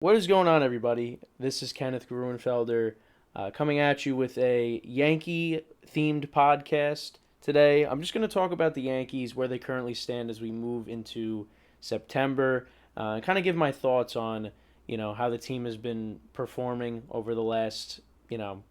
What is going on, everybody? This is Kenneth Gruenfelder coming at you with a Yankee themed podcast today. I'm just going to talk about the Yankees, where they currently stand as we move into September, and kind of give my thoughts on, how the team has been performing over the last,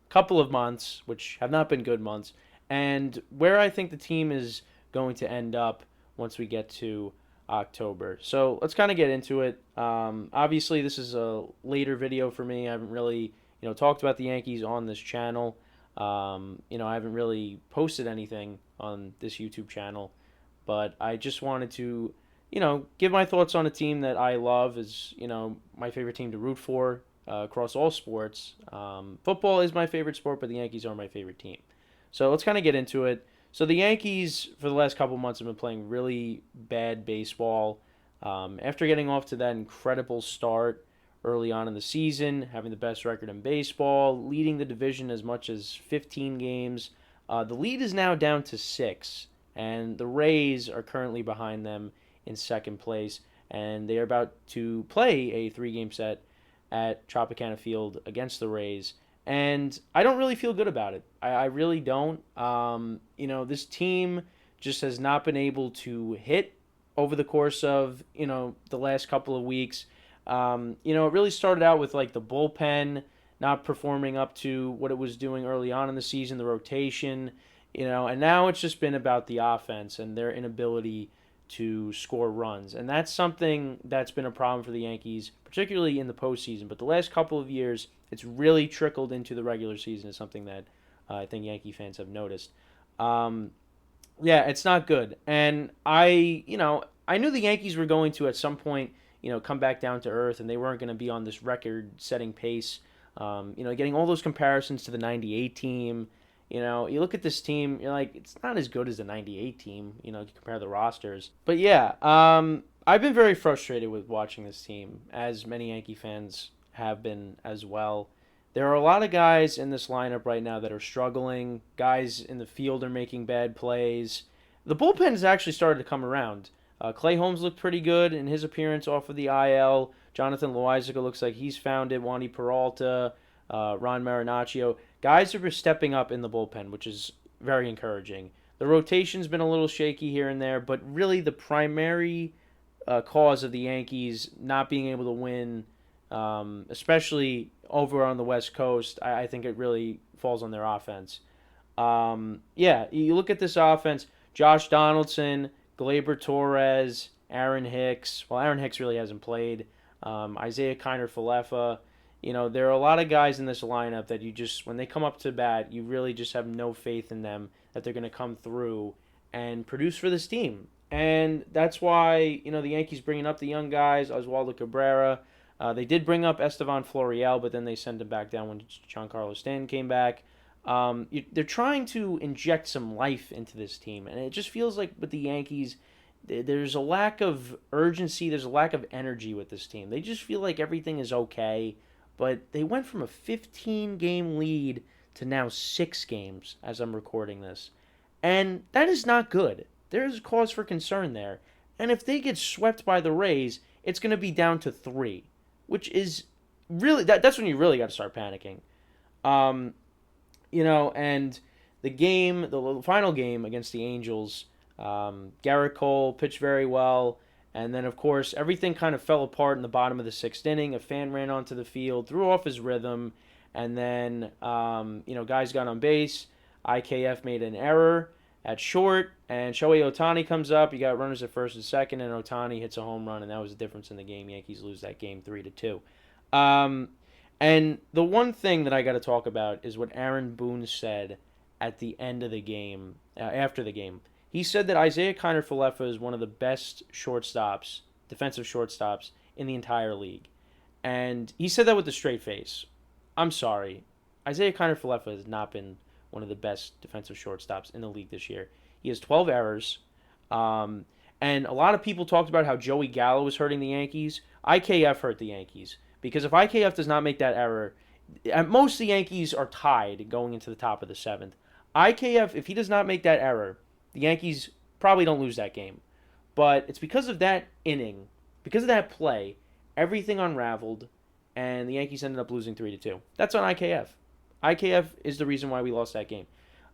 couple of months, which have not been good months, and where I think the team is going to end up once we get to October. So let's kind of get into it. Obviously, this is a later video for me. I haven't really, talked about the Yankees on this channel. I haven't really posted anything on this YouTube channel, but I just wanted to, give my thoughts on a team that I love, is, my favorite team to root for across all sports. Football is my favorite sport, but the Yankees are my favorite team. So let's kind of get into it. So the Yankees, for the last couple months, have been playing really bad baseball. After getting off to that incredible start early on in the season, having the best record in baseball, leading the division as much as 15 games, the lead is now down to 6, and the Rays are currently behind them in second place, and they are about to play a 3-game set at Tropicana Field against the Rays. And I don't really feel good about it. I really don't. This team just has not been able to hit over the course of, the last couple of weeks. It really started out with like the bullpen not performing up to what it was doing early on in the season, the rotation, and now it's just been about the offense and their inability to score runs. And that's something that's been a problem for the Yankees, particularly in the postseason. But the last couple of years, it's really trickled into the regular season, is something that I think Yankee fans have noticed. Um, yeah, it's not good. And I knew the Yankees were going to at some point, come back down to earth, and they weren't going to be on this record-setting pace. Getting all those comparisons to the '98 team. You look at this team, you're like, it's not as good as the '98 team. You compare the rosters. But yeah, I've been very frustrated with watching this team, as many Yankee fans have been as well. There are a lot of guys in this lineup right now that are struggling. Guys in the field are making bad plays. The bullpen has actually started to come around. Clay Holmes looked pretty good in his appearance off of the IL. Jonathan Loizaga looks like he's found it. Wandy Peralta, Ron Marinaccio. Guys are stepping up in the bullpen, which is very encouraging. The rotation's been a little shaky here and there, but really the primary cause of the Yankees not being able to win, especially over on the West Coast, I think it really falls on their offense. You look at this offense: Josh Donaldson, Gleyber Torres, Aaron Hicks. Well, Aaron Hicks really hasn't played. Isaiah Kiner-Falefa. There are a lot of guys in this lineup that you just, when they come up to bat, you really just have no faith in them that they're going to come through and produce for this team. And that's why, the Yankees bringing up the young guys, Oswaldo Cabrera. They did bring up Estevan Florial, but then they sent him back down when Giancarlo Stanton came back. They're trying to inject some life into this team, and it just feels like with the Yankees, there's a lack of urgency, there's a lack of energy with this team. They just feel like everything is okay, but they went from a 15-game lead to now 6 games as I'm recording this. And that is not good. There is cause for concern there. And if they get swept by the Rays, it's going to be down to 3, which is really, that's when you really got to start panicking. And the final game against the Angels, Garrett Cole pitched very well. And then, of course, everything kind of fell apart in the bottom of the 6th inning. A fan ran onto the field, threw off his rhythm, and then, guys got on base. IKF made an error at short, and Shohei Ohtani comes up. You got runners at first and second, and Ohtani hits a home run, and that was the difference in the game. Yankees lose that game 3-2. And the one thing that I got to talk about is what Aaron Boone said at the end of the game, after the game. He said that Isaiah Kiner-Falefa is one of the best shortstops, defensive shortstops, in the entire league. And he said that with a straight face. I'm sorry. Isaiah Kiner-Falefa has not been one of the best defensive shortstops in the league this year. He has 12 errors. And a lot of people talked about how Joey Gallo was hurting the Yankees. IKF hurt the Yankees. Because if IKF does not make that error, at most the Yankees are tied going into the top of the 7th. IKF, if he does not make that error, the Yankees probably don't lose that game. But it's because of that inning, because of that play, everything unraveled, and the Yankees ended up losing 3-2. That's on IKF. IKF is the reason why we lost that game.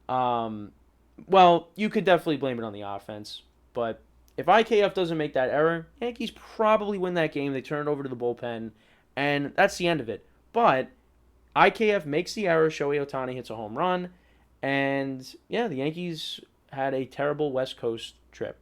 Well, you could definitely blame it on the offense, but if IKF doesn't make that error, Yankees probably win that game. They turn it over to the bullpen, and that's the end of it. But IKF makes the error. Shohei Ohtani hits a home run, and yeah, the Yankees had a terrible West Coast trip.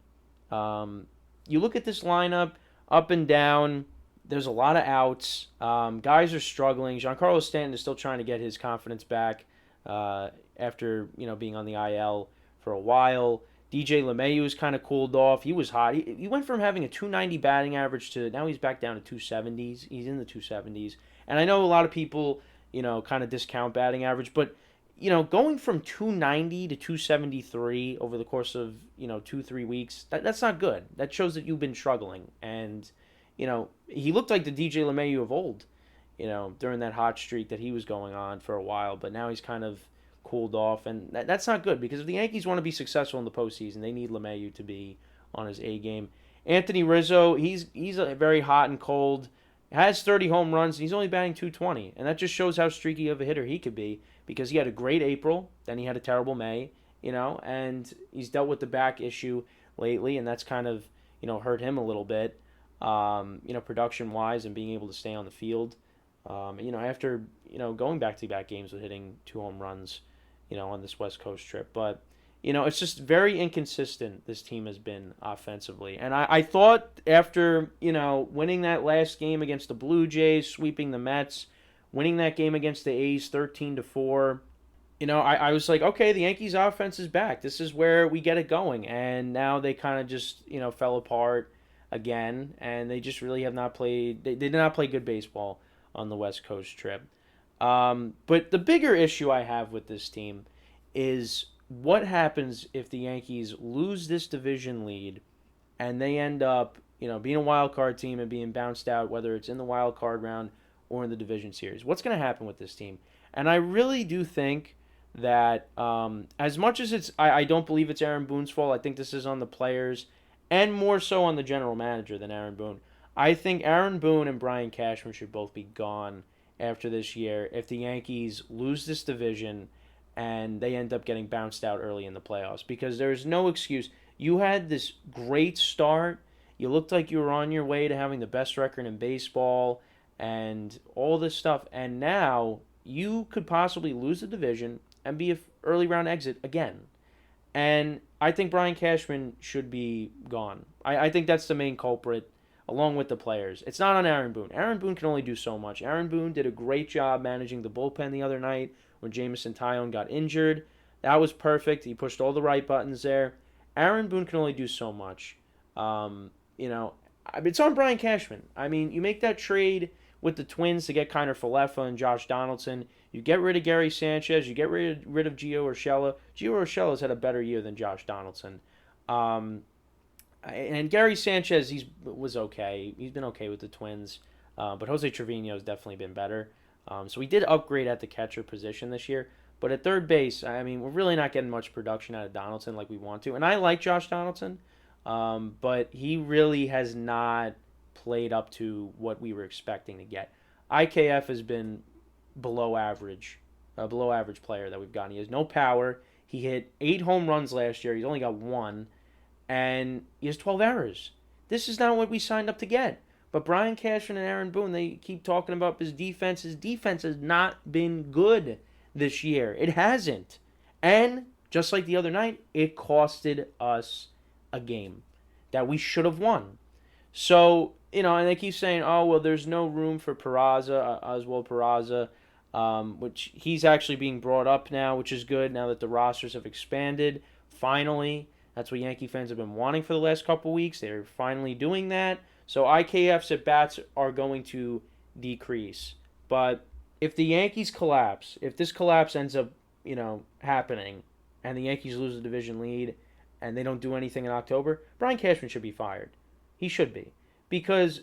You look at this lineup, up and down. There's a lot of outs. Guys are struggling. Giancarlo Stanton is still trying to get his confidence back after being on the IL for a while. DJ LeMahieu has kind of cooled off. He was hot. He went from having a 290 batting average to now he's back down to 270s. He's in the 270s. And I know a lot of people, kind of discount batting average, but going from 290 to 273 over the course of 2-3 weeks, that's not good. That shows that you've been struggling. And he looked like the DJ LeMahieu of old, during that hot streak that he was going on for a while. But now he's kind of cooled off, and that's not good because if the Yankees want to be successful in the postseason, they need LeMahieu to be on his A game. Anthony Rizzo, he's very hot and cold. Has 30 home runs, and he's only batting 220, and that just shows how streaky of a hitter he could be because he had a great April, then he had a terrible May, and he's dealt with the back issue lately, and that's kind of hurt him a little bit, production wise and being able to stay on the field. After going back-to-back games with hitting 2 home runs, on this West Coast trip. But, it's just very inconsistent this team has been offensively. And I thought after, winning that last game against the Blue Jays, sweeping the Mets, winning that game against the A's 13-4, I was like, okay, the Yankees offense is back. This is where we get it going. And now they kind of just, fell apart again. And they just really have not played, they did not play good baseball on the West Coast trip. But the bigger issue I have with this team is what happens if the Yankees lose this division lead and they end up, being a wild card team and being bounced out, whether it's in the wild card round or in the division series. What's going to happen with this team? And I really do think that as much as I don't believe it's Aaron Boone's fault, I think this is on the players and more so on the general manager than Aaron Boone. I think Aaron Boone and Brian Cashman should both be gone after this year if the Yankees lose this division and they end up getting bounced out early in the playoffs, because there's no excuse. You had this great start. You looked like you were on your way to having the best record in baseball and all this stuff, and now you could possibly lose the division and be an early round exit again. And I think Brian Cashman should be gone. I think that's the main culprit, along with the players. It's not on Aaron Boone. Aaron Boone can only do so much. Aaron Boone did a great job managing the bullpen the other night when Jameson Taillon got injured. That was perfect. He pushed all the right buttons there. Aaron Boone can only do so much. It's on Brian Cashman. I mean, you make that trade with the Twins to get Kiner Falefa and Josh Donaldson. You get rid of Gary Sanchez. You get rid of Gio Urshela. Gio Urshela's had a better year than Josh Donaldson. And Gary Sanchez, was okay. He's been okay with the Twins. But Jose Trevino has definitely been better. So we did upgrade at the catcher position this year. But at third base, I mean, we're really not getting much production out of Donaldson like we want to. And I like Josh Donaldson, but he really has not played up to what we were expecting to get. IKF has been below average player that we've gotten. He has no power. He hit 8 home runs last year. He's only got 1. And he has 12 errors. This is not what we signed up to get. But Brian Cashman and Aaron Boone, they keep talking about his defense. His defense has not been good this year. It hasn't. And just like the other night, it costed us a game that we should have won. So, and they keep saying, oh, well, there's no room for Peraza, Oswald Peraza, which he's actually being brought up now, which is good now that the rosters have expanded. Finally, that's what Yankee fans have been wanting for the last couple weeks. They're finally doing that. So IKF's at-bats are going to decrease. But if the Yankees collapse, if this collapse ends up, happening, and the Yankees lose the division lead, and they don't do anything in October, Brian Cashman should be fired. He should be. Because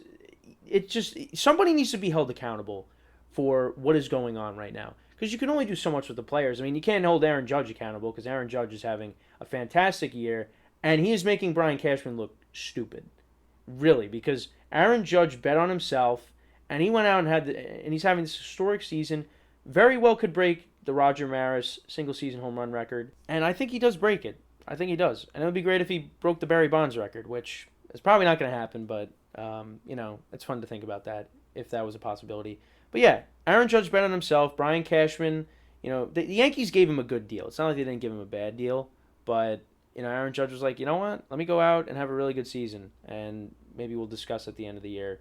somebody needs to be held accountable for what is going on right now. Because you can only do so much with the players. I mean, you can't hold Aaron Judge accountable because Aaron Judge is having a fantastic year, and he is making Brian Cashman look stupid. Really, because Aaron Judge bet on himself, and he went out and and he's having this historic season. Very well could break the Roger Maris single season home run record, and I think he does break it. I think he does, and it would be great if he broke the Barry Bonds record, which is probably not going to happen, but it's fun to think about that if that was a possibility. But yeah, Aaron Judge bet on himself. Brian Cashman, the Yankees gave him a good deal. It's not like they didn't give him a bad deal, but Aaron Judge was like, you know what? Let me go out and have a really good season, and maybe we'll discuss at the end of the year.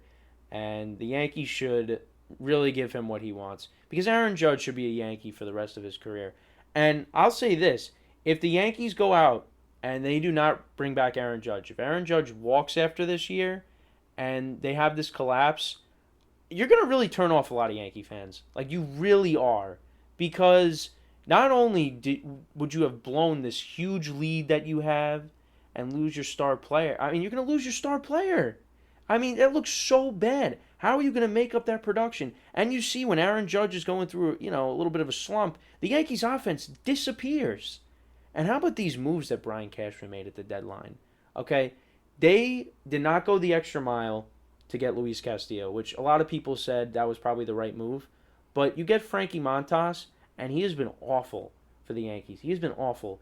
And the Yankees should really give him what he wants because Aaron Judge should be a Yankee for the rest of his career. And I'll say this, if the Yankees go out and they do not bring back Aaron Judge, if Aaron Judge walks after this year and they have this collapse, you're going to really turn off a lot of Yankee fans. Like, you really are. Because not only would you have blown this huge lead that you have and lose your star player, I mean, you're going to lose your star player. I mean, it looks so bad. How are you going to make up that production? And you see when Aaron Judge is going through, a little bit of a slump, the Yankees offense disappears. And how about these moves that Brian Cashman made at the deadline? Okay, they did not go the extra mile to get Luis Castillo, which a lot of people said that was probably the right move. But you get Frankie Montas, and he has been awful for the Yankees. He has been awful.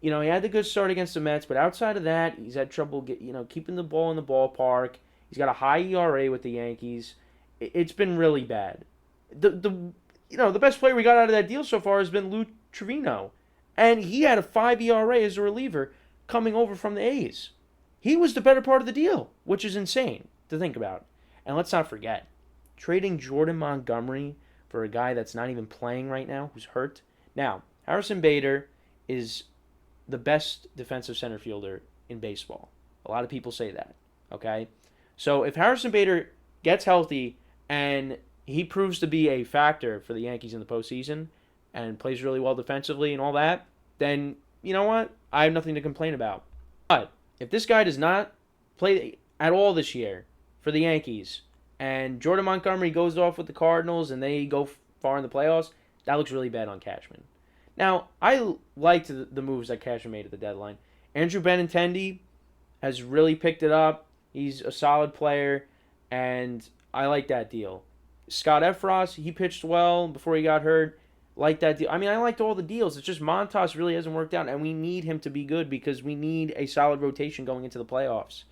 He had the good start against the Mets, but outside of that, he's had trouble keeping the ball in the ballpark. He's got a high ERA with the Yankees. It's been really bad. The best player we got out of that deal so far has been Lou Trevino, and he had a 5 ERA as a reliever coming over from the A's. He was the better part of the deal, which is insane to think about. And let's not forget, trading Jordan Montgomery for a guy that's not even playing right now, who's hurt. Now, Harrison Bader is the best defensive center fielder in baseball. A lot of people say that, okay? So if Harrison Bader gets healthy and he proves to be a factor for the Yankees in the postseason and plays really well defensively and all that, then you know what? I have nothing to complain about. But if this guy does not play at all this year for the Yankees and Jordan Montgomery goes off with the Cardinals and they go far in the playoffs, that looks really bad on Cashman. Now, I liked the moves that Cashman made at the deadline. Andrew Benintendi has really picked it up. He's a solid player, and I like that deal. Scott Efros, he pitched well before he got hurt. Like that deal. I mean, I liked all the deals. It's just Montas really hasn't worked out, and we need him to be good because we need a solid rotation going into the playoffs.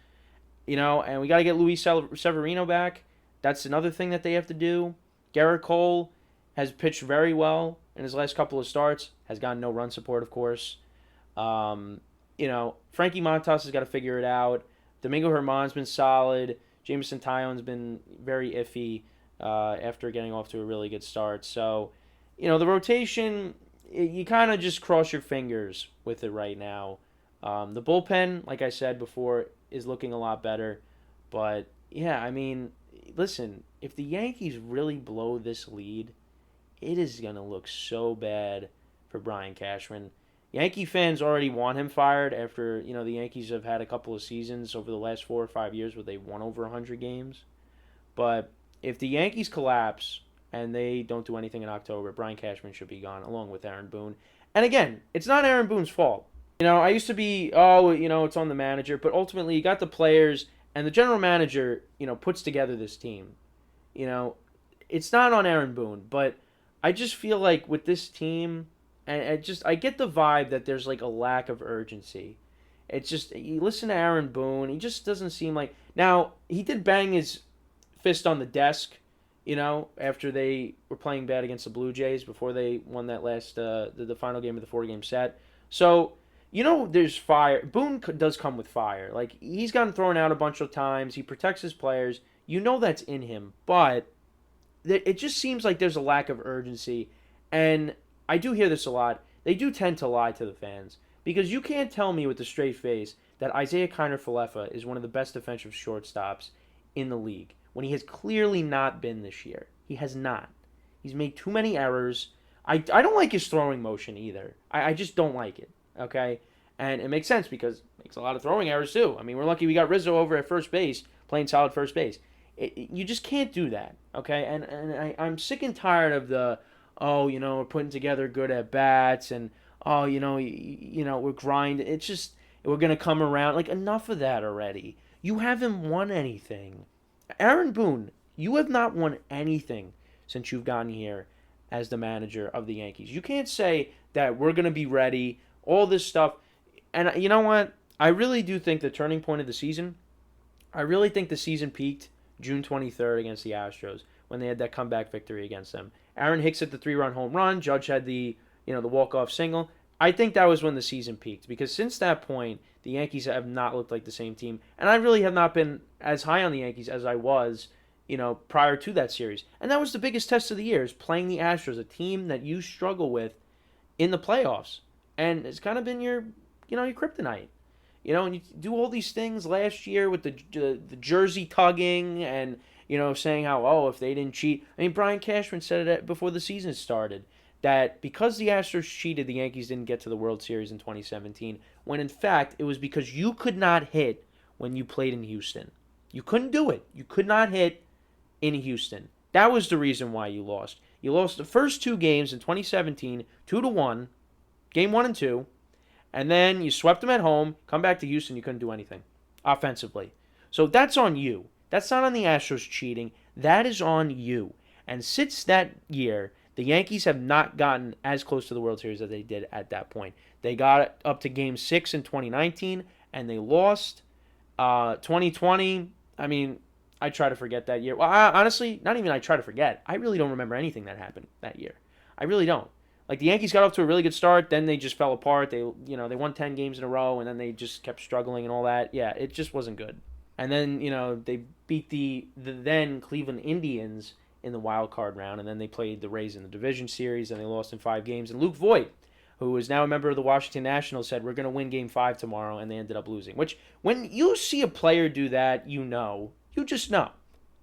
And we got to get Luis Severino back. That's another thing that they have to do. Garrett Cole has pitched very well in his last couple of starts. Has gotten no run support, of course. Frankie Montas has got to figure it out. Domingo Germán's been solid. Jameson Taillon's been very iffy after getting off to a really good start. So, the rotation, you kind of just cross your fingers with it right now. The bullpen, like I said before, is looking a lot better. But, yeah, I mean, listen, if the Yankees really blow this lead, it is going to look so bad for Brian Cashman. Yankee fans already want him fired after, the Yankees have had a couple of seasons over the last 4 or 5 years where they won over 100 games. But if the Yankees collapse and they don't do anything in October, Brian Cashman should be gone along with Aaron Boone. And again, it's not Aaron Boone's fault. I used to be, it's on the manager, but ultimately you got the players and the general manager, puts together this team. It's not on Aaron Boone, but I just feel like with this team, and I get the vibe that there's like a lack of urgency. It's just, you listen to Aaron Boone, he just doesn't seem like... Now, he did bang his fist on the desk, after they were playing bad against the Blue Jays before they won that last, the final game of the 4-game set. So, there's fire. Boone does come with fire. Like, he's gotten thrown out a bunch of times. He protects his players. That's in him. But it just seems like there's a lack of urgency. And I do hear this a lot. They do tend to lie to the fans. Because you can't tell me with a straight face that Isaiah Kiner-Falefa is one of the best defensive shortstops in the league when he has clearly not been this year. He has not. He's made too many errors. I don't like his throwing motion either. I just don't like it, okay? And it makes sense because it makes a lot of throwing errors too. I mean, we're lucky we got Rizzo over at first base, playing solid first base. You just can't do that, okay? And I'm sick and tired of the... we're putting together good at-bats, and, we're grinding. It's just, we're going to come around. Like, enough of that already. You haven't won anything. Aaron Boone, You have not won anything since you've gotten here as the manager of the Yankees. You can't say that we're going to be ready, all this stuff. And you know what? I really do think the turning point of the season, I really think the season peaked June 23rd against the Astros when they had that comeback victory against them. Aaron Hicks hit the 3-run home run. Judge had the walk-off single. I think that was when the season peaked because since that point, the Yankees have not looked like the same team. And I really have not been as high on the Yankees as I was, prior to that series. And that was the biggest test of the year, is playing the Astros, a team that you struggle with in the playoffs. And it's kind of been your kryptonite. And you do all these things last year with the jersey tugging and, saying how, oh, if they didn't cheat. I mean, Brian Cashman said it before the season started that because the Astros cheated, the Yankees didn't get to the World Series in 2017, when in fact it was because you could not hit when you played in Houston. You couldn't do it. You could not hit in Houston. That was the reason why you lost. You lost the first two games in 2017, 2-1, game 1 and 2, and then you swept them at home, come back to Houston, you couldn't do anything offensively. So that's on you. That's not on the Astros cheating. That is on you. And since that year, the Yankees have not gotten as close to the World Series as they did at that point. They got up to Game 6 in 2019, and they lost. 2020, I mean, I try to forget that year. Well, honestly, not even I try to forget. I really don't remember anything that happened that year. I really don't. Like, the Yankees got off to a really good start, then they just fell apart. They won 10 games in a row, and then they just kept struggling and all that. Yeah, it just wasn't good. And then, they beat the then Cleveland Indians in the wild card round, and then they played the Rays in the division series, and they lost in 5 games. And Luke Voigt, who is now a member of the Washington Nationals, said, we're going to win Game 5 tomorrow, and they ended up losing. Which, when you see a player do that, you just know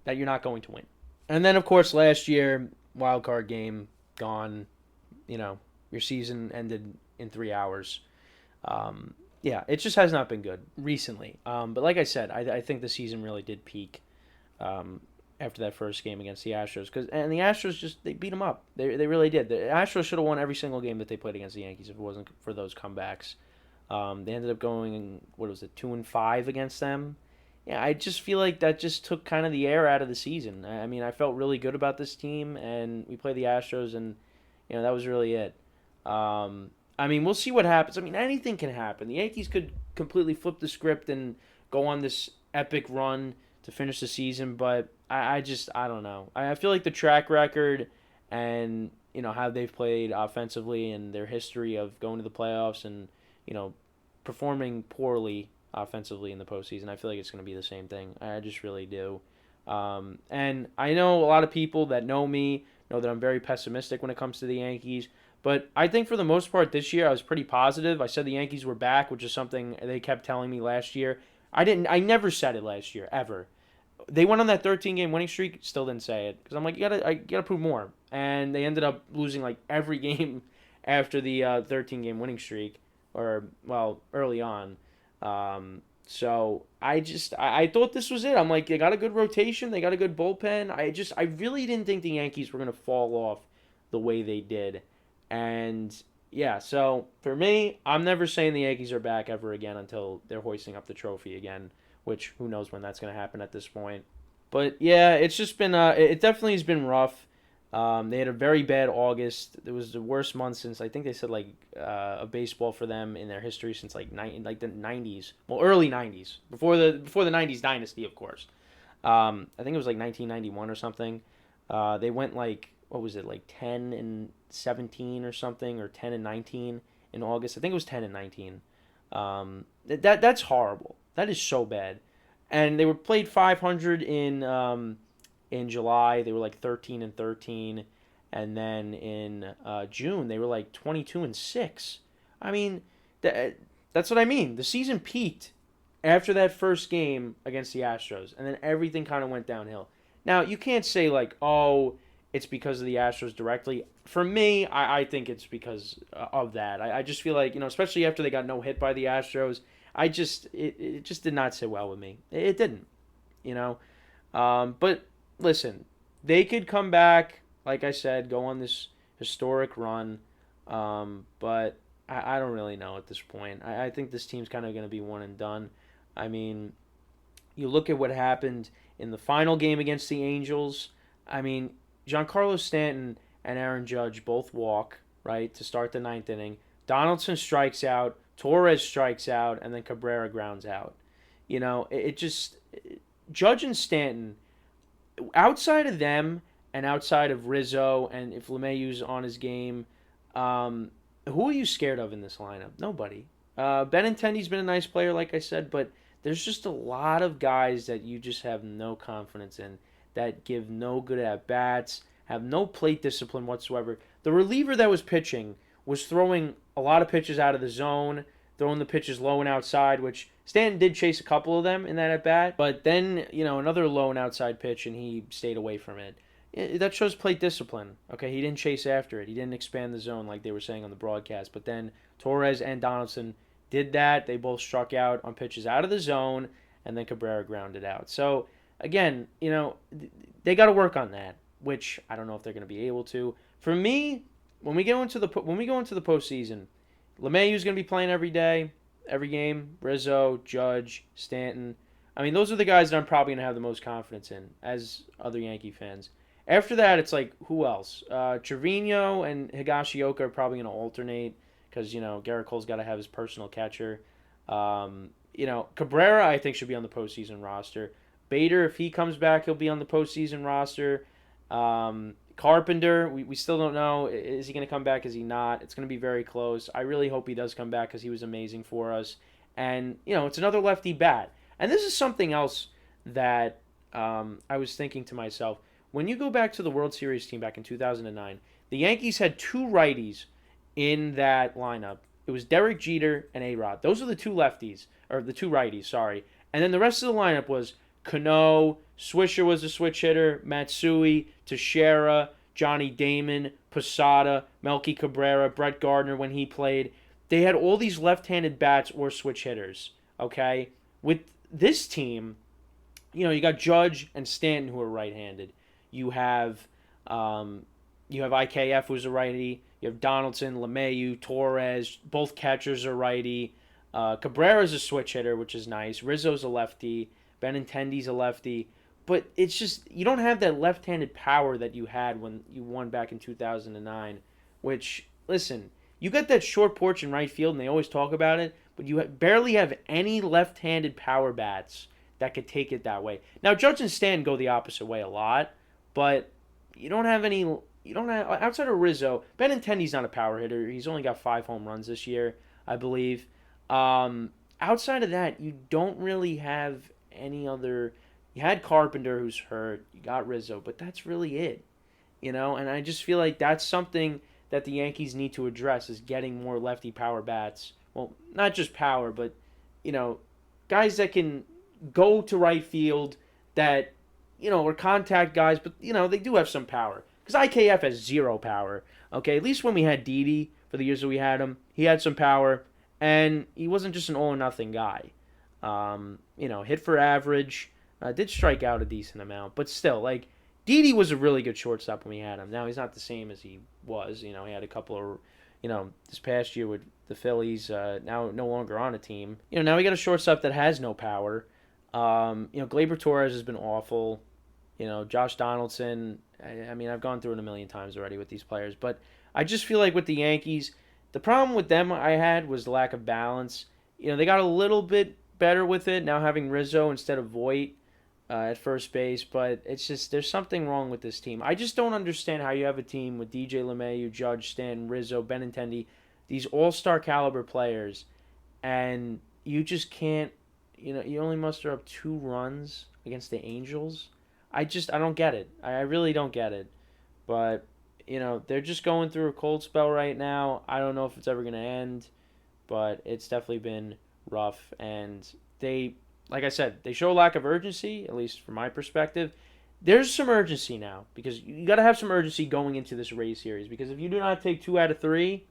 that you're not going to win. And then, of course, last year, wild card game, gone. Your season ended in 3 hours. Yeah, it just has not been good recently. But like I said, I think the season really did peak after that first game against the Astros. And the Astros they beat them up. They really did. The Astros should have won every single game that they played against the Yankees if it wasn't for those comebacks. They ended up going, 2-5 against them. Yeah, I just feel like that just took kind of the air out of the season. I mean, I felt really good about this team, and we played the Astros, and that was really it. I mean, we'll see what happens. I mean, anything can happen. The Yankees could completely flip the script and go on this epic run to finish the season, but I don't know. I feel like the track record and, how they've played offensively and their history of going to the playoffs and, performing poorly offensively in the postseason, I feel like it's going to be the same thing. I just really do. And I know a lot of people that know me know that I'm very pessimistic when it comes to the Yankees. But I think for the most part this year I was pretty positive. I said the Yankees were back, which is something they kept telling me last year. I never said it last year, ever. They went on that 13-game winning streak, still didn't say it. Because I'm like, I gotta prove more. And they ended up losing like every game after the 13-game winning streak. Or, well, early on. So I thought this was it. I'm like, they got a good rotation. They got a good bullpen. I really didn't think the Yankees were going to fall off the way they did. And yeah, so for me, I'm never saying the Yankees are back ever again until they're hoisting up the trophy again, which who knows when that's going to happen at this point. But yeah, it's just been, it definitely has been rough. They had a very bad August. It was the worst month since I think they said a baseball for them in their history since like the 90s, well, early 90s, before the 90s dynasty, of course. I think it was like 1991 or something. They went what was it, like 10-17 or something, or 10-19 in August. I think it was 10-19. That's horrible. That is so bad. And they were played 500 in July. They were like 13-13, and then in June they were like 22-6. I mean, that's what I mean. The season peaked after that first game against the Astros, and then everything kind of went downhill. Now you can't say like, oh, it's because of the Astros directly. For me, I think it's because of that. I just feel like, especially after they got no hit by the Astros, it just did not sit well with me. It didn't, but listen, they could come back, like I said, go on this historic run, but I don't really know at this point. I think this team's kind of going to be one and done. I mean, You look at what happened in the final game against the Angels. I mean, Giancarlo Stanton and Aaron Judge both walk, right, to start the ninth inning. Donaldson strikes out, Torres strikes out, and then Cabrera grounds out. It just. Judge and Stanton, outside of them and outside of Rizzo, and if LeMahieu's on his game, who are you scared of in this lineup? Nobody. Benintendi's been a nice player, like I said, but there's just a lot of guys that you just have no confidence in, that give no good at bats, have no plate discipline whatsoever. The reliever that was pitching was throwing a lot of pitches out of the zone, throwing the pitches low and outside, which Stanton did chase a couple of them in that at bat, but then, another low and outside pitch and he stayed away from it. That shows plate discipline. Okay, he didn't chase after it. He didn't expand the zone like they were saying on the broadcast. But then Torres and Donaldson did that. They both struck out on pitches out of the zone, and then Cabrera grounded out. So again, they got to work on that, which I don't know if they're going to be able to. For me, when we go into the postseason, LeMahieu's going to be playing every day, every game. Rizzo, Judge, Stanton. I mean, those are the guys that I'm probably going to have the most confidence in as other Yankee fans. After that, it's like, who else? Trevino and Higashioka are probably going to alternate because, Garrett Cole's got to have his personal catcher. Cabrera, I think, should be on the postseason roster. Bader, if he comes back, he'll be on the postseason roster. Carpenter, we still don't know. Is he going to come back? Is he not? It's going to be very close. I really hope he does come back because he was amazing for us. And, it's another lefty bat. And this is something else that I was thinking to myself. When you go back to the World Series team back in 2009, the Yankees had two righties in that lineup. It was Derek Jeter and A-Rod. Those are the two lefties, or the two righties, sorry. And then the rest of the lineup was Cano, Swisher was a switch hitter, Matsui, Teixeira, Johnny Damon, Posada, Melky Cabrera, Brett Gardner when he played. They had all these left-handed bats or switch hitters, okay? With this team, you got Judge and Stanton who are right-handed. You have IKF who's a righty. You have Donaldson, LeMahieu, Torres. Both catchers are righty. Cabrera's a switch hitter, which is nice. Rizzo's a lefty. Benintendi's a lefty. But it's just, you don't have that left-handed power that you had when you won back in 2009. Which, listen, you got that short porch in right field, and they always talk about it, but you barely have any left-handed power bats that could take it that way. Now, Judge and Stanton go the opposite way a lot. But you don't have outside of Rizzo. Benintendi's not a power hitter. He's only got 5 home runs this year, I believe. Outside of that, you don't really have any other. You had Carpenter who's hurt. You got Rizzo, but that's really it. And I just feel like that's something that the Yankees need to address is getting more lefty power bats. Well, not just power, but guys that can go to right field that. Or contact guys, but, they do have some power. Because IKF has 0 power, okay? At least when we had Didi, for the years that we had him, he had some power, and he wasn't just an all-or-nothing guy. Hit for average, did strike out a decent amount, but still, Didi was a really good shortstop when we had him. Now, he's not the same as he was. He had a couple of, this past year with the Phillies, now no longer on a team. Now we got a shortstop that has no power. Gleyber Torres has been awful. Josh Donaldson, I've gone through it a million times already with these players, but I just feel like with the Yankees, the problem with them I had was the lack of balance. They got a little bit better with it, now having Rizzo instead of Voit at first base, but it's just, there's something wrong with this team. I just don't understand how you have a team with DJ LeMahieu, Judge, Stanton, Rizzo, Benintendi, these all-star caliber players, and you just can't, you only muster up 2 runs against the Angels. I don't get it. I really don't get it. But, they're just going through a cold spell right now. I don't know if it's ever going to end, but it's definitely been rough. And they, like I said, they show a lack of urgency, at least from my perspective. There's some urgency now because you got to have some urgency going into this Rays series because if you do not take 2 out of 3,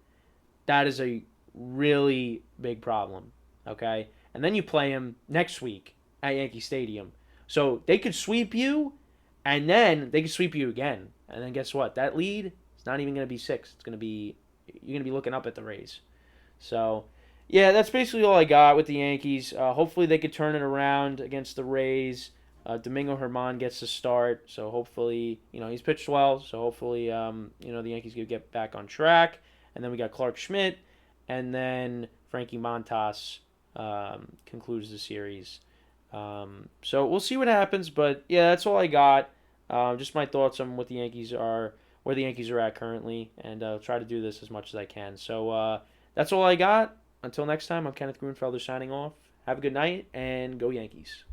that is a really big problem, okay? And then you play them next week at Yankee Stadium. So they could sweep you, and then they could sweep you again. And then guess what? That lead is not even going to be 6. You're going to be looking up at the Rays. So Yeah, that's basically all I got with the Yankees. Hopefully they could turn it around against the Rays. Domingo Herman gets the start, so hopefully, he's pitched well. So hopefully, the Yankees could get back on track. And then we got Clark Schmidt, and then Frankie Montas concludes the series. So we'll see what happens, but yeah, that's all I got. Just my thoughts on what the Yankees are, where the Yankees are at currently, and try to do this as much as I can. So that's all I got. Until next time, I'm Kenneth Grunfelder signing off. Have a good night and go Yankees.